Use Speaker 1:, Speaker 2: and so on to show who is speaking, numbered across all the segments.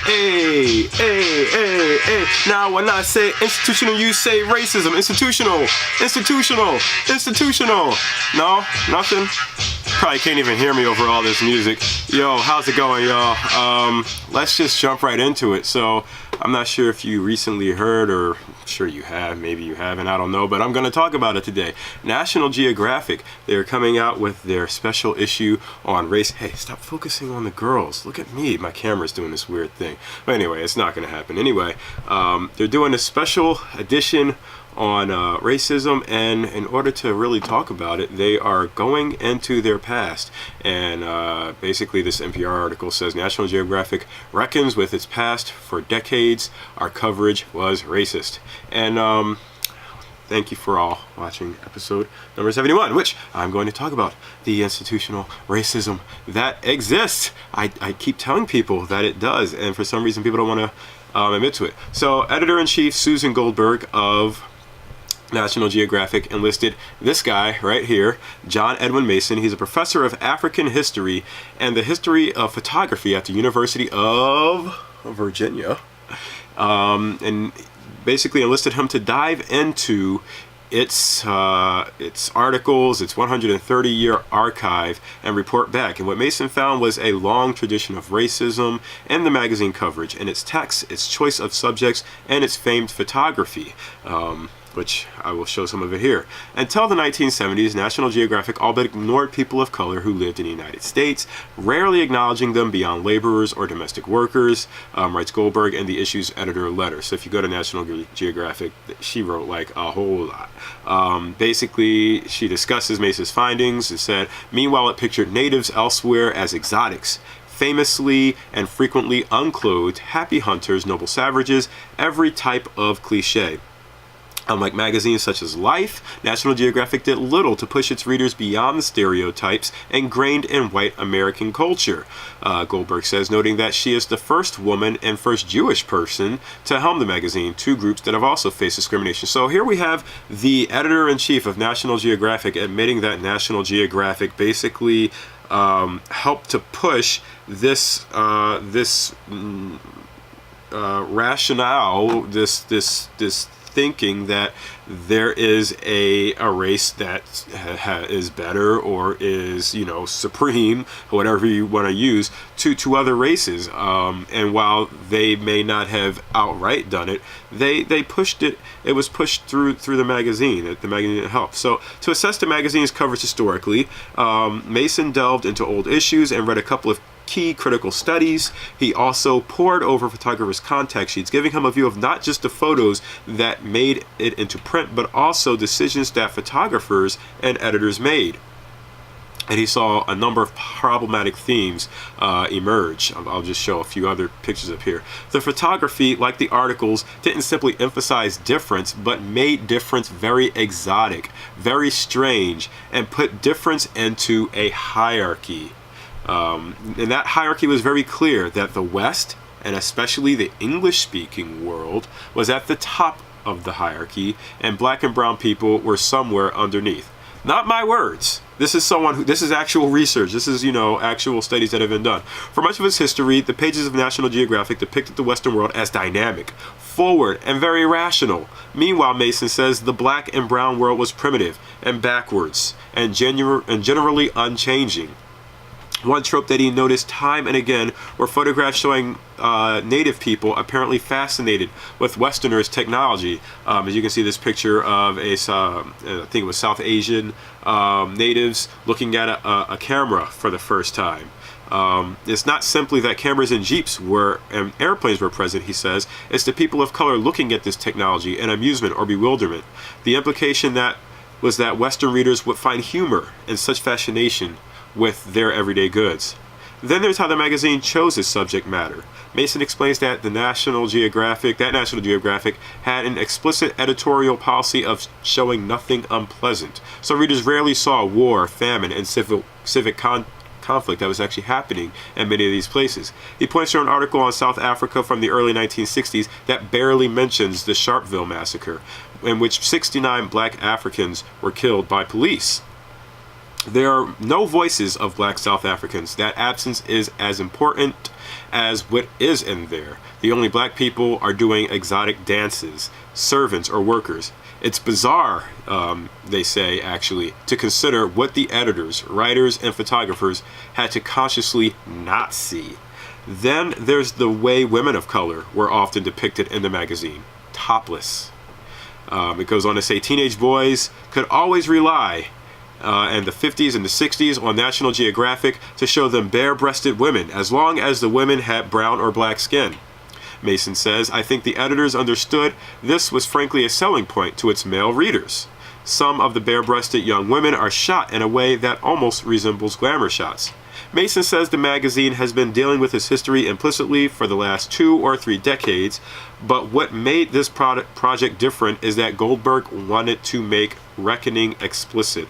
Speaker 1: Hey. Now when I say institutional, you say racism. Institutional. No? Nothing? Probably can't even hear me over all this music. Yo, how's it going, y'all? Let's just jump right into it. So, I'm not sure if you recently heard, or I'm sure you have, maybe you haven't, I don't know, but I'm going to talk about it today. National Geographic, they're coming out with their special issue on race. Hey, stop focusing on the girls. Look at me. My camera's doing this weird thing. But anyway, it's not going to happen. Anyway, they're doing a special edition on racism, and in order to really talk about it, they are going into their past. And basically this NPR article says National Geographic reckons with its past. For decades our coverage was racist. And thank you for all watching episode number 71, which I'm going to talk about the institutional racism that exists. I keep telling people that it does, and for some reason people don't want to admit to it. So editor-in-chief Susan Goldberg of National Geographic enlisted this guy right here, John Edwin Mason. He's a professor of African history and the history of photography at the University of Virginia, and basically enlisted him to dive into its articles, its 130-year archive, and report back. And what Mason found was a long tradition of racism in the magazine coverage, and its text, its choice of subjects, and its famed photography, which I will show some of it here. Until the 1970s, National Geographic all but ignored people of color who lived in the United States, rarely acknowledging them beyond laborers or domestic workers, writes Goldberg in the issue's editor letter. So if you go to National Geographic, she wrote like a whole lot. Basically, she discusses Mason's findings and said, meanwhile, it pictured natives elsewhere as exotics, famously and frequently unclothed, happy hunters, noble savages, every type of cliché. Unlike magazines such as Life, National Geographic did little to push its readers beyond the stereotypes ingrained in white American culture. Goldberg says, noting that she is the first woman and first Jewish person to helm the magazine, two groups that have also faced discrimination. So here we have the editor-in-chief of National Geographic admitting that National Geographic basically helped to push this rationale, this thinking that there is a race that is better or is, you know, supreme, whatever you want to use, to other races. And while they may not have outright done it, they pushed it. It was pushed through the magazine. The magazine helped. So to assess the magazine's coverage historically, Mason delved into old issues and read a couple of key critical studies. He also pored over photographers' contact sheets, giving him a view of not just the photos that made it into print, but also decisions that photographers and editors made. And he saw a number of problematic themes emerge. I'll just show a few other pictures up here. The photography, like the articles, didn't simply emphasize difference, but made difference very exotic, very strange, and put difference into a hierarchy. And that hierarchy was very clear, that the West, and especially the English-speaking world, was at the top of the hierarchy, and black and brown people were somewhere underneath. Not my words. This is actual research. This is, actual studies that have been done. For much of its history, the pages of National Geographic depicted the Western world as dynamic, forward, and very rational. Meanwhile, Mason says the black and brown world was primitive and backwards and generally unchanging. One trope that he noticed time and again were photographs showing native people apparently fascinated with Westerners' technology. As you can see, this picture of I think it was South Asian natives looking at a camera for the first time. It's not simply that cameras and jeeps and airplanes were present, he says. It's the people of color looking at this technology in amusement or bewilderment. The implication was that Western readers would find humor in such fascination with their everyday goods. Then there's how the magazine chose its subject matter. Mason explains that National Geographic had an explicit editorial policy of showing nothing unpleasant. So readers rarely saw war, famine, and civic conflict that was actually happening in many of these places. He points to an article on South Africa from the early 1960s that barely mentions the Sharpeville massacre, in which 69 black Africans were killed by police. There are no voices of black South Africans. That absence is as important as what is in there. The only black people are doing exotic dances, servants or workers. It's bizarre, they say, actually, to consider what the editors, writers, and photographers had to consciously not see. Then there's the way women of color were often depicted in the magazine, topless. It goes on to say teenage boys could always rely in the 50s and the 60s on National Geographic to show them bare-breasted women, as long as the women had brown or black skin. Mason says, I think the editors understood this was frankly a selling point to its male readers. Some of the bare-breasted young women are shot in a way that almost resembles glamour shots. Mason says the magazine has been dealing with its history implicitly for the last 2 or 3 decades, but what made this project different is that Goldberg wanted to make reckoning explicit.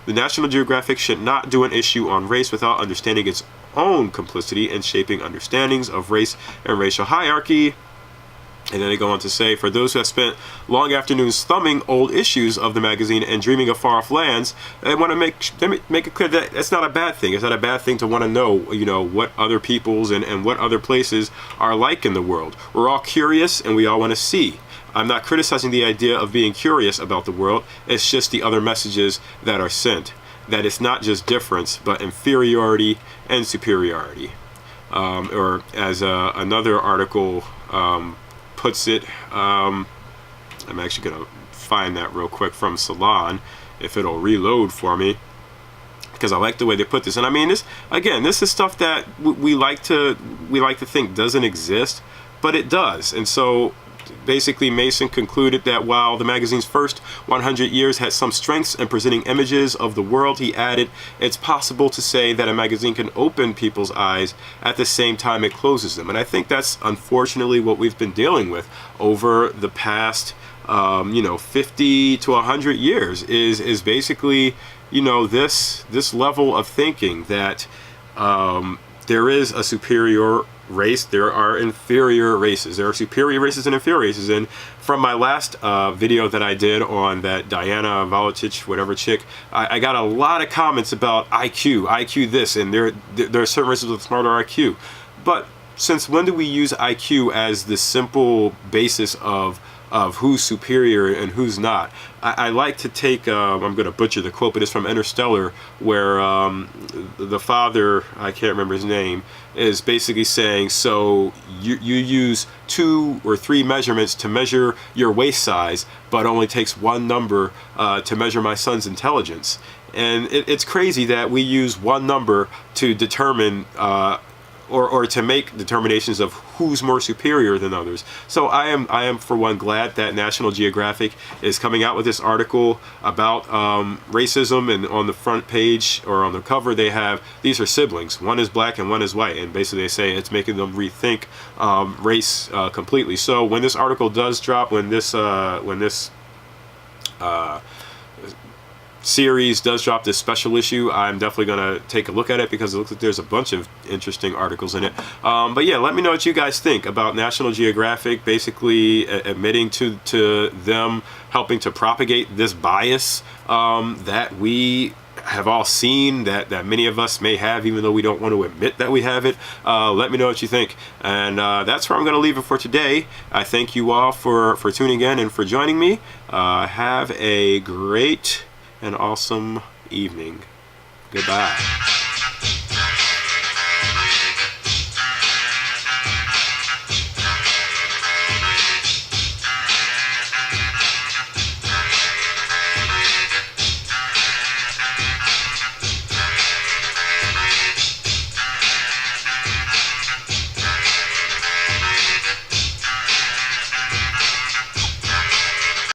Speaker 1: The National Geographic should not do an issue on race without understanding its own complicity in shaping understandings of race and racial hierarchy. And then they go on to say, for those who have spent long afternoons thumbing old issues of the magazine and dreaming of far-off lands, they want to make it clear that it's not a bad thing. It's not a bad thing to want to know, what other peoples and what other places are like in the world. We're all curious and we all want to see. I'm not criticizing the idea of being curious about the world. It's just the other messages that are sent. That it's not just difference, but inferiority and superiority. Or as another article puts it, I'm actually going to find that real quick from Salon, if it'll reload for me, because I like the way they put this. And I mean, this is stuff that we like to think doesn't exist, but it does. And so basically Mason concluded that while the magazine's first 100 years had some strengths in presenting images of the world, he added, it's possible to say that a magazine can open people's eyes at the same time it closes them. And I think that's unfortunately what we've been dealing with over the past 50 to 100 years is basically this level of thinking that there is a superior race, there are inferior races, there are superior races and inferior races. And from my last video that I did on that Diana Valicic, whatever chick, I got a lot of comments about IQ this, and there are certain races with smarter IQ. But since when do we use IQ as the simple basis of who's superior and who's not? I like to take, I'm going to butcher the quote, but it's from Interstellar, where the father, I can't remember his name, is basically saying, so you use 2 or 3 measurements to measure your waist size, but only takes 1 number to measure my son's intelligence. And it's crazy that we use 1 number to determine or to make determinations of who's more superior than others. So I am for one glad that National Geographic is coming out with this article about racism, and on the front page or on the cover they have, these are siblings, one is black and one is white, and basically they say it's making them rethink race completely. So when this article does drop, when this series does drop, this special issue, I'm definitely going to take a look at it, because it looks like there's a bunch of interesting articles in it. But yeah, let me know what you guys think about National Geographic basically admitting to them helping to propagate this bias that we have all seen, that many of us may have, even though we don't want to admit that we have it. Let me know what you think. And that's where I'm going to leave it for today. I thank you all for tuning in and for joining me. Have a great and awesome evening. Goodbye.